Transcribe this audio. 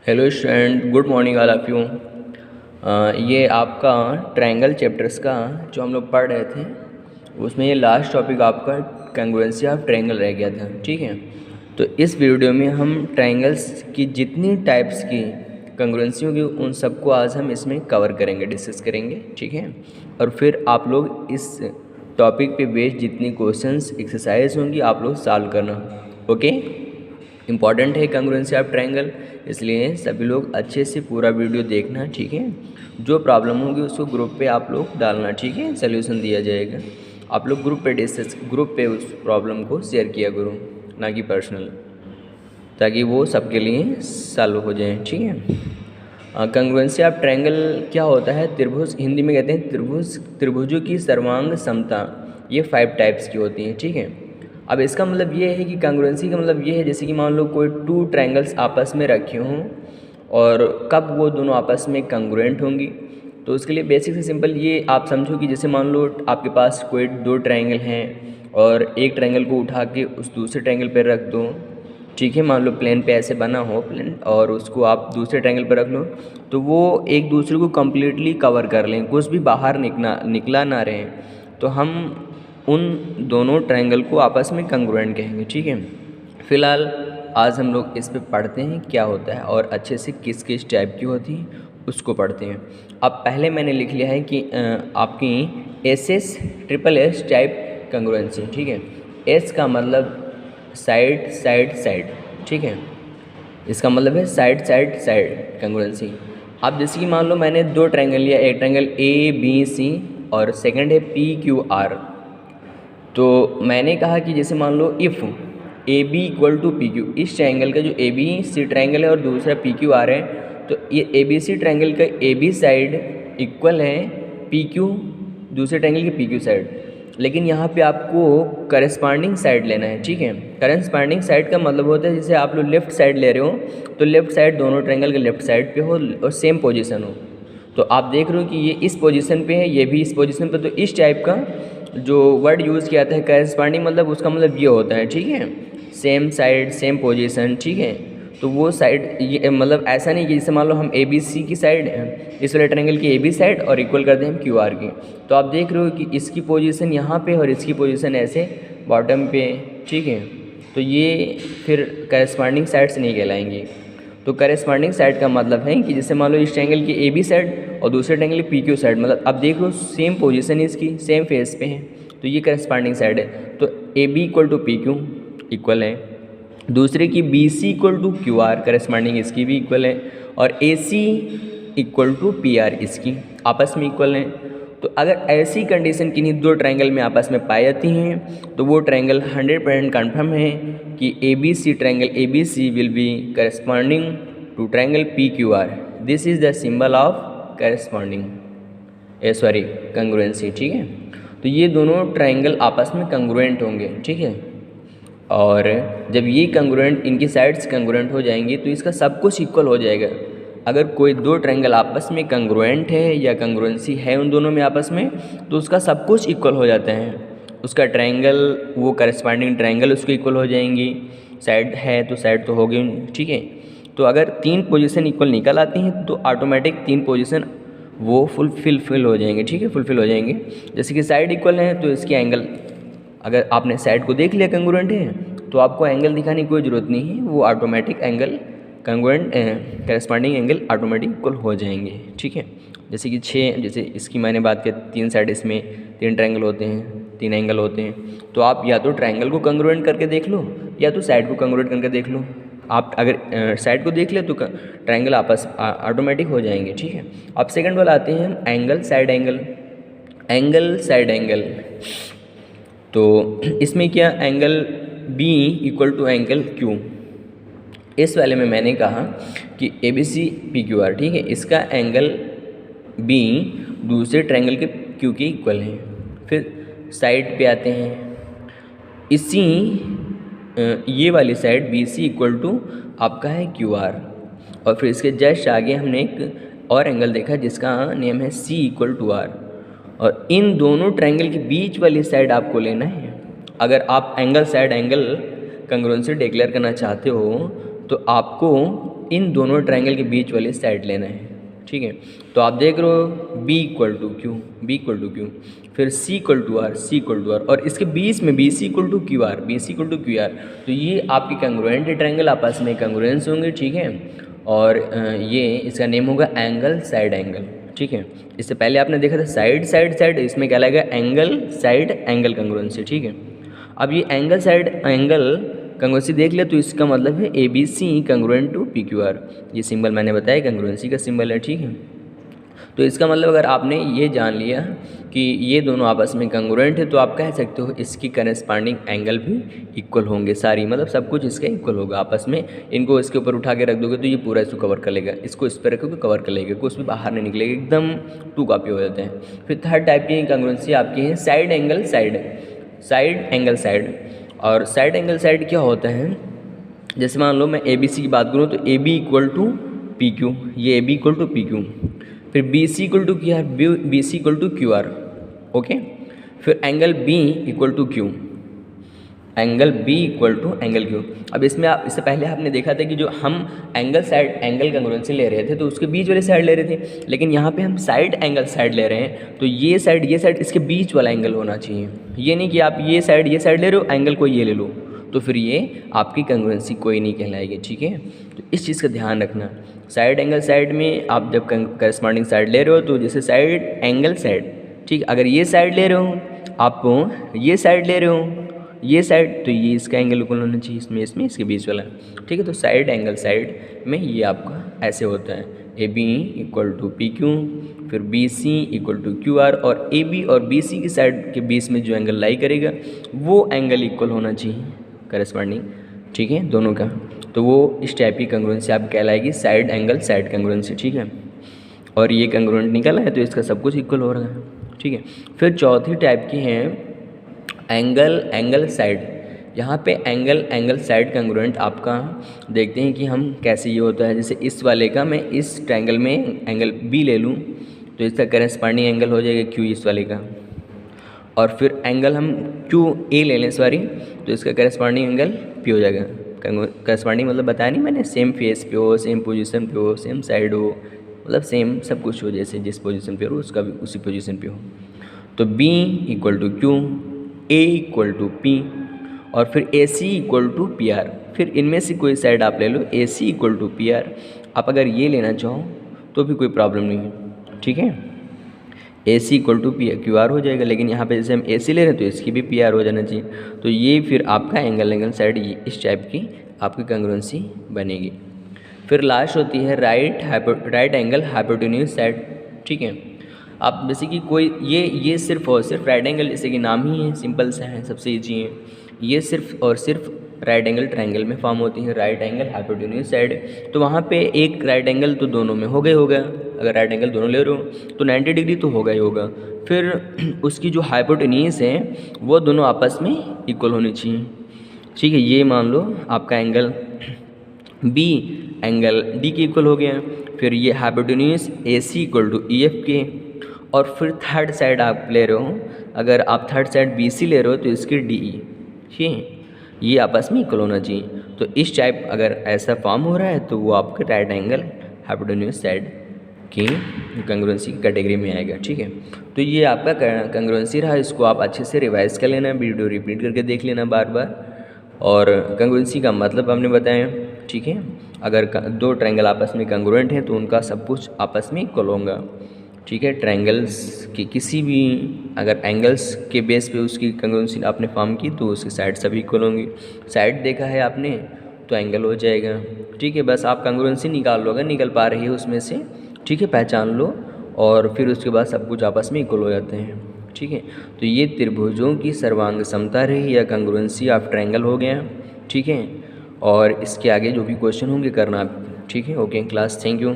Hello student, good morning all of you. ये आपका triangle chapters का जो हम लोग पढ़ रहे थे उसमें ये लास्ट टॉपिक आपका कॉन्ग्रुएंसी ऑफ ट्रायंगल रह गया था। ठीक है, तो इस वीडियो में हम ट्रायंगल्स की जितनी टाइप्स की कॉन्ग्रुएंसी होगी उन सबको आज हम इसमें कवर करेंगे, डिस्कस करेंगे। ठीक है, और फिर आप लोग इस टॉपिक पे बेस्ड जितनी क्वेश्चंस एक्सरसाइज होंगी आप लोग सॉल्व करना। ओके, इम्पॉर्टेंट है कॉन्ग्रुएंसी ऑफ ट्रायंगल, इसलिए सभी लोग अच्छे से पूरा वीडियो देखना। ठीक है, जो प्रॉब्लम होगी उसको ग्रुप पे आप लोग डालना। ठीक है, सोल्यूशन दिया जाएगा, आप लोग ग्रुप पे उस प्रॉब्लम को शेयर किया करो, ना कि पर्सनल, ताकि वो सबके लिए सॉल्व हो जाए। ठीक है, कॉन्ग्रुएंसी ऑफ ट्रायंगल क्या होता है? त्रिभुज, हिंदी में कहते हैं त्रिभुजों की सर्वांग समता, ये 5 टाइप्स की होती हैं। ठीक है, अब इसका मतलब ये है कि कॉन्ग्रुएंसी का मतलब ये है जैसे कि मान लो कोई 2 ट्रायंगल्स आपस में रखे हों और कब वो दोनों आपस में कॉन्ग्रुएंट होंगी। तो उसके लिए बेसिक से सिंपल ये आप समझो कि जैसे मान लो आपके पास कोई 2 ट्रायंगल हैं और एक ट्रायंगल को उठा के उस दूसरे ट्रायंगल पर रख दो। ठीक है, मान लो प्लेन पे ऐसे बना हो प्लेन और उसको आप दूसरे ट्रायंगल पर रख लो, तो वो एक दूसरे को कम्प्लीटली कवर कर लें, कुछ भी बाहर निकला ना रहे, तो हम उन दोनों ट्रायंगल को आपस में कॉन्ग्रुएंट कहेंगे। ठीक है, फिलहाल आज हम लोग इस पे पढ़ते हैं क्या होता है और अच्छे से किस किस टाइप की होती है उसको पढ़ते हैं। अब पहले मैंने लिख लिया है कि आपकी S triple S type congruency. ठीक है, एस का मतलब साइड साइड साइड। ठीक है, इसका मतलब है साइड साइड साइड कॉन्ग्रुएंसी। अब जैसे कि मान लो मैंने 2 ट्रायंगल लिया, एक ट्रायंगल ए बी सी और सेकंड है पी क्यू आर। तो मैंने कहा कि जैसे मान लो if A B equal to P Q, इस ट्रायंगल का जो ए बी सी ट्रायंगल है और दूसरा पी क्यू आर है, तो ये ए बी सी ट्रायंगल का ए बी साइड इक्वल है पी क्यू दूसरे ट्रायंगल की पी क्यू साइड। लेकिन यहाँ पे आपको करस्पॉन्डिंग साइड लेना है। ठीक है, करस्पॉन्डिंग साइड का मतलब होता है जैसे आप लोग लेफ़्ट साइड ले रहे हो तो लेफ़्ट साइड दोनों ट्रायंगल के लेफ़्ट साइड पे हो और सेम पोजीशन हो। तो आप देख रहे हो कि ये इस पोजीशन पे है, ये भी इस पोजीशन पे, तो इस टाइप का जो वर्ड यूज़ किया जाता है करस्पॉन्डिंग, मतलब उसका मतलब ये होता है। ठीक है, सेम साइड सेम पोजीशन। ठीक है, तो वो साइड ये मतलब ऐसा नहीं कि जैसे मान लो हम ए बी सी की साइड इस वाले ट्रायंगल की ए बी साइड और इक्वल कर दें हम क्यू आर की, तो आप देख रहे हो कि इसकी पोजीशन यहाँ पे और इसकी पोजीशन ऐसे बॉटम पे। ठीक है, तो ये फिर करस्पॉन्डिंग साइड्स नहीं कहलाएंगी। तो करस्पॉन्डिंग साइड का मतलब है कि जैसे मान लो इस ट्रायंगल की ए बी साइड और दूसरे ट्रायंगल की पी क्यू साइड, मतलब अब देख लो सेम पोजीशन इसकी सेम फेस पे है, तो ये करस्पॉन्डिंग साइड है। तो A B equal to P Q equal है, दूसरे की B C equal to Q R corresponding इसकी भी इक्वल है, और A C equal to P R इसकी आपस में इक्वल है। तो अगर ऐसी कंडीशन किन्हीं 2 ट्रायंगल में आपस में पाई जाती हैं तो वो ट्रायंगल 100% कन्फर्म है कि A B C triangle A B C will be corresponding to triangle P Q R. This is the symbol of corresponding congruency. ठीक है, तो ये दोनों ट्रायंगल आपस में कॉन्ग्रुएंट होंगे। ठीक है, और जब ये कॉन्ग्रुएंट इनकी साइड्स कॉन्ग्रुएंट हो जाएंगी तो इसका सब कुछ इक्वल हो जाएगा। अगर कोई 2 ट्रायंगल आपस में कॉन्ग्रुएंट है या कॉन्ग्रुएंसी है उन दोनों में आपस में, तो उसका सब कुछ इक्वल हो जाता है। उसका ट्रायंगल, वो करस्पॉन्डिंग ट्रायंगल उसको इक्वल हो जाएंगी, साइड है तो साइड तो हो गई। ठीक है, तो अगर 3 पोजीशन इक्वल निकल आती हैं तो ऑटोमेटिक 3 पोजीशन वो फुलफिल हो जाएंगे। ठीक है, फुलफिल हो जाएंगे। जैसे कि साइड इक्वल है तो इसके एंगल, अगर आपने साइड को देख लिया कॉन्ग्रुएंट है तो आपको एंगल दिखाने की कोई ज़रूरत नहीं है, वो automatic angle congruent corresponding angle automatic equal हो जाएंगे। ठीक है, जैसे कि 6, जैसे इसकी मैंने बात की 3 साइड, इसमें 3 ट्रायंगल होते हैं, 3 एंगल होते हैं, तो आप या तो ट्रायंगल को कॉन्ग्रुएंट करके देख लो या तो साइड को कॉन्ग्रुएंट करके देख लो। आप अगर साइड को देख ले तो ट्रायंगल आपस ऑटोमेटिक हो जाएंगे। ठीक है, अब सेकंड वाला आते हैं angle side angle. Angle side angle, तो इसमें क्या, angle B equal to angle Q. इस वाले में मैंने कहा कि A B C P Q R. ठीक है, इसका एंगल बी दूसरे ट्रायंगल के क्यू के इक्वल है। फिर साइड पे आते हैं, इसी ये वाली side B C equal to आपका है क्यू आर, और फिर इसके जस्ट आगे हमने एक और एंगल देखा जिसका नेम है सी इक्वल टू आर, और इन दोनों ट्रायंगल के बीच वाली साइड आपको लेना है। अगर आप angle side angle congruency declare करना चाहते हो तो आपको इन दोनों ट्रायंगल के बीच वाली साइड लेना है, ठीक है। तो आप देख रहे हो B equal to Q, B equal to Q, फिर C equal to R, C equal to R, और इसके बीच में B C equal to Q R, B C equal to Q R. तो ये आपकी कंग्रुएंट ट्रायंगल आपस में कंग्रुएंस होंगे, ठीक है। और ये इसका नेम होगा एंगल साइड एंगल, ठीक है। इससे पहले आपने देखा था साइड साइड साइड, इसमें क्या लगेगा एंगल साइड एंगल कंग्रुएंसी, ठीक है। अब ये एंगल साइड एंगल कंग्रुएंसी देख लिया तो इसका मतलब है A B C congruent to P Q R. ये सिंबल मैंने बताया कंग्रुएंसी का सिंबल है, ठीक है। तो इसका मतलब अगर आपने ये जान लिया कि ये दोनों आपस में कंग्रुएंट है तो आप कह सकते हो इसकी करस्पॉन्डिंग एंगल भी इक्वल होंगे, सारी मतलब सब कुछ इसका इक्वल होगा आपस में। इनको इसके ऊपर उठा के रख दोगे तो ये पूरा इसको कवर कर लेगा, इसको इस पर रखोगे कवर कर लेगा, कुछ भी बाहर नहीं निकलेगा, एकदम टू कॉपी हो जाते हैं। फिर थर्ड टाइप की कंग्रुएंसी आपकी है side angle side, side angle side. और साइड एंगल साइड क्या होता है, जैसे मान लो मैं ए बी सी की बात करूँ तो A B equal to P Q, ये A B equal to P Q, फिर B C equal to Q R, B C equal to Q R, okay. फिर angle B equal to Q, angle B equal to angle Q. अब इसमें आप इससे पहले आपने देखा था कि जो हम एंगल साइड एंगल कंग्रुएंसी ले रहे थे तो उसके बीच वाली साइड ले रहे थे, लेकिन यहाँ पे हम साइड एंगल साइड ले रहे हैं तो ये साइड इसके बीच वाला एंगल होना चाहिए। ये नहीं कि आप ये साइड ले रहे हो एंगल को ये ले लो तो फिर ये आपकी कंग्रुएंसी कोई नहीं कहलाएगी, ठीक है। तो इस चीज़ का ध्यान रखना, साइड एंगल साइड में आप जब करस्पॉन्डिंग साइड ले रहे हो तो जैसे साइड एंगल साइड, ठीक, अगर ये साइड ले रहे हो आप, ये साइड ले रहे हो ये साइड, तो ये इसका एंगल इक्वल होना चाहिए इसमें इसके बीच वाला, ठीक है। तो साइड एंगल साइड में ये आपका ऐसे होता है A B equal to P Q, फिर B C equal to Q R, और ए बी और बी सी की साइड के बीच में जो एंगल लाई करेगा वो एंगल इक्वल होना चाहिए करस्पॉन्डिंग, ठीक है, दोनों का। तो वो इस टाइप की कंग्रुएंसी आप कहलाएगी साइड एंगल साइड कंग्रुएंसी, ठीक है। और ये कंग्रुएंट निकला है तो इसका सब कुछ इक्वल हो रहा है, ठीक है। फिर चौथी टाइप की है एंगल एंगल साइड। यहाँ पे एंगल एंगल साइड कंग्रुएंट आपका देखते हैं कि हम कैसे ये होता है। जैसे इस वाले का मैं इस ट्रायंगल में एंगल बी ले लूँ तो इसका करस्पॉन्डिंग एंगल हो जाएगा क्यू इस वाले का, और फिर एंगल हम क्यू ए ले लें सॉरी तो इसका करस्पॉन्डिंग एंगल पी हो जाएगा। करस्पॉन्डिंग मतलब बताया नहीं मैंने, सेम फेस पे हो, सेम पोजीशन पे हो, सेम साइड हो, मतलब सेम सब कुछ हो, जैसे जिस पोजीशन पे हो उसका भी उसी पोजीशन पे हो। तो B equal to Q, A equal to P, और फिर A C equal to P R. फिर इनमें से कोई साइड आप ले लो, A C equal to P R. आप अगर ये लेना चाहो तो भी कोई प्रॉब्लम नहीं है, ठीक है। A C equal to P Q R हो जाएगा, लेकिन यहाँ पे जैसे हम ए सी ले रहे हैं तो इसकी भी पी आर हो जाना चाहिए। तो ये फिर आपका एंगल एंगल साइड इस टाइप की आपकी कंग्रुएंसी बनेगी। फिर लास्ट होती है राइट एंगल हाइपोटेन्यूज साइड, ठीक है। आप जैसे कि कोई ये सिर्फ और सिर्फ राइट एंगल, जैसे कि नाम ही है सिंपल सा है, सबसे ईजी है, ये सिर्फ और सिर्फ राइट एंगल ट्रायंगल में फॉर्म होती है, राइट एंगल हाइपोटेन्यूज साइड। तो वहाँ पे एक राइट एंगल तो दोनों में होगा। अगर राइट एंगल दोनों ले रहे हो तो 90 डिग्री तो होगा ही होगा। फिर उसकी जो हाइपोटेन्यूज है वो दोनों आपस में इक्वल होनी चाहिए, ठीक है। ये मान लो आपका एंगल बी एंगल डी के इक्वल हो गया। फिर ये hypotenuse A C equal to E F के, और फिर थर्ड साइड आप ले रहे हो, अगर आप थर्ड साइड बी सी ले रहे हो तो इसकी डी ई, ठीक है, ये आपस में इक्वल होना चाहिए। तो इस टाइप अगर ऐसा फॉर्म हो रहा है तो वो आपके राइट एंगल हाइपोटेन्यूज साइड की कंग्रुएंसी की कैटेगरी में आएगा, ठीक है। तो ये आपका कंग्रुएंसी रहा, इसको आप अच्छे से रिवाइज कर लेना, वीडियो रिपीट करके देख लेना बार बार। और कंग्रुएंसी का मतलब हमने बताया, ठीक है। अगर दो ट्रायंगल आपस में कंग्रुएंट हैं तो उनका सब कुछ आपस में इक्वल होगा, ठीक है। ट्रायंगल्स की किसी भी अगर एंगल्स के बेस पे उसकी कंग्रुएंसी आपने फॉर्म की तो उसकी साइड सभी इक्वल होंगी। साइड देखा है आपने तो एंगल हो जाएगा, ठीक है। बस आप कंग्रुएंसी निकाल लो, अगर निकल पा रही है उसमें से, ठीक है, पहचान लो, और फिर उसके बाद सब कुछ आपस में इक्वल हो जाते हैं, ठीक है। तो ये त्रिभुजों की सर्वांग समता रही या कंग्रुएंसी ऑफ ट्रायंगल हो गया, ठीक है। और इसके आगे जो भी क्वेश्चन होंगे करना आप, ठीक है। Okay class, thank you.